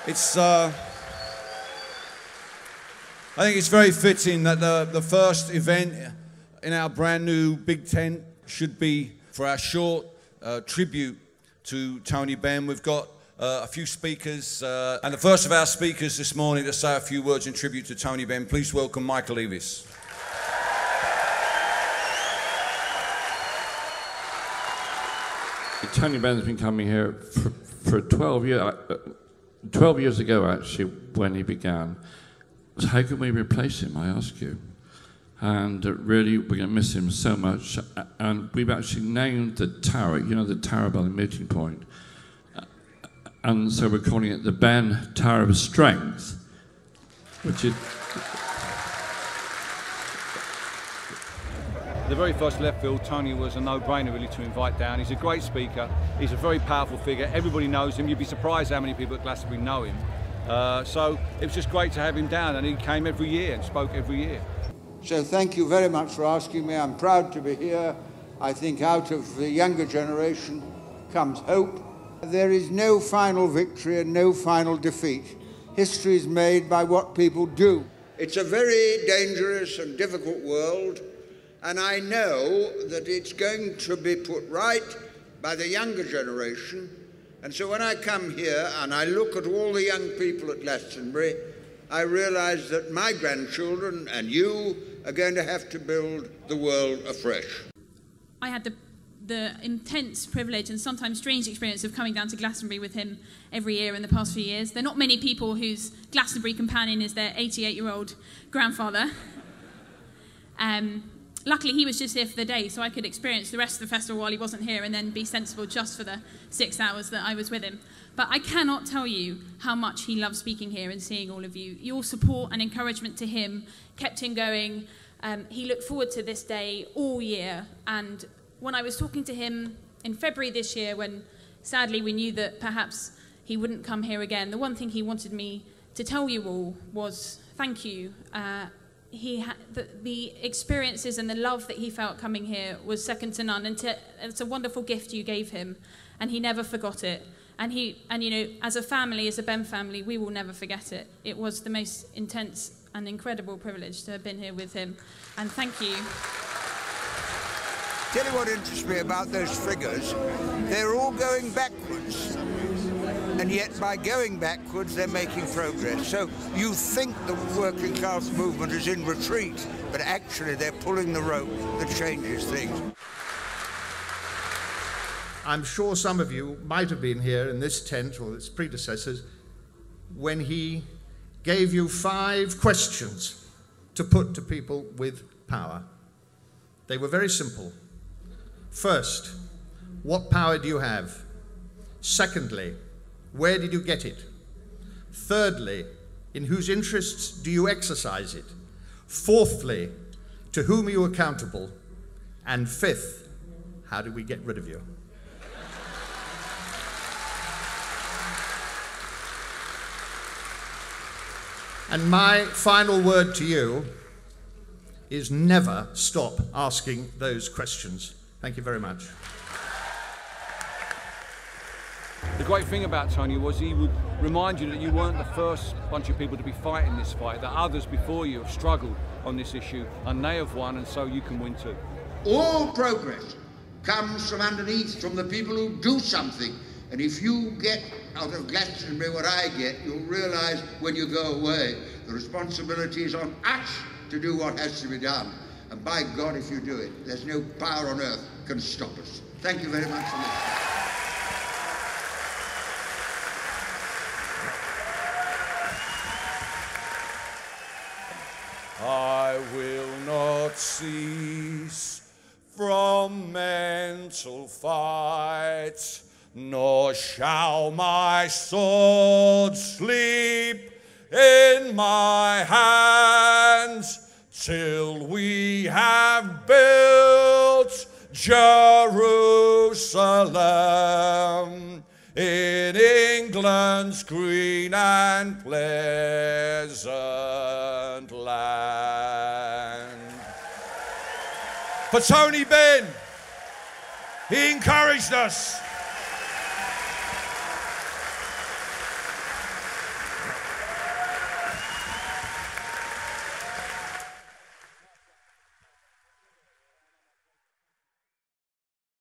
I think it's very fitting that the first event in our brand new big tent should be for our short tribute to Tony Benn. We've got a few speakers, and the first of our speakers this morning to say a few words in tribute to Tony Benn. Please welcome Michael Eavis. Tony Benn's been coming here for 12 years. 12 years ago, actually, when he began. So how can we replace him, I ask you? And really, we're going to miss him so much. And we've actually named the tower, you know, the tower by the meeting point. And so we're calling it the Benn Tower of Strength, which is... The very first left field, Tony was a no-brainer really to invite down. He's a great speaker. He's a very powerful figure. Everybody knows him. You'd be surprised how many people at Glastonbury know him. So it was just great to have him down, and he came every year and spoke every year. So thank you very much for asking me. I'm proud to be here. I think out of the younger generation comes hope. There is no final victory and no final defeat. History is made by what people do. It's a very dangerous and difficult world, and I know that it's going to be put right by the younger generation. And so when I come here and I look at all the young people at Glastonbury, I realise that my grandchildren and you are going to have to build the world afresh. I had the intense privilege and sometimes strange experience of coming down to Glastonbury with him every year in the past few years. There are not many people whose Glastonbury companion is their 88-year-old grandfather. Luckily, he was just here for the day, so I could experience the rest of the festival while he wasn't here and then be sensible just for the 6 hours that I was with him. But I cannot tell you how much he loved speaking here and seeing all of you. Your support and encouragement to him kept him going. He looked forward to this day all year. And when I was talking to him in February this year, when sadly we knew that perhaps he wouldn't come here again, the one thing he wanted me to tell you all was thank you. The experiences and the love that he felt coming here was second to none, and it's a wonderful gift you gave him, and he never forgot it. And you know, as a family, as a Benn family, we will never forget it. It was the most intense and incredible privilege to have been here with him, and thank you. Tell you what interests me about those figures, they're all going backwards. And yet by going backwards, they're making progress. So you think the working class movement is in retreat, but actually they're pulling the rope that changes things. I'm sure some of you might have been here in this tent or its predecessors when he gave you 5 questions to put to people with power. They were very simple. First, what power do you have? Secondly, where did you get it? Thirdly, in whose interests do you exercise it? Fourthly, to whom are you accountable? And fifth, how do we get rid of you? And my final word to you is never stop asking those questions. Thank you very much. The great thing about Tony was he would remind you that you weren't the first bunch of people to be fighting this fight, that others before you have struggled on this issue, and they have won, and so you can win too. All progress comes from underneath, from the people who do something. And if you get out of Glastonbury what I get, you'll realise when you go away, the responsibility is on us to do what has to be done. And by God, if you do it, there's no power on earth can stop us. Thank you very much for listening. I will not cease from mental fight, nor shall my sword sleep in my hands, till we have built Jerusalem in England's green and pleasant land. For Tony Benn, he encouraged us.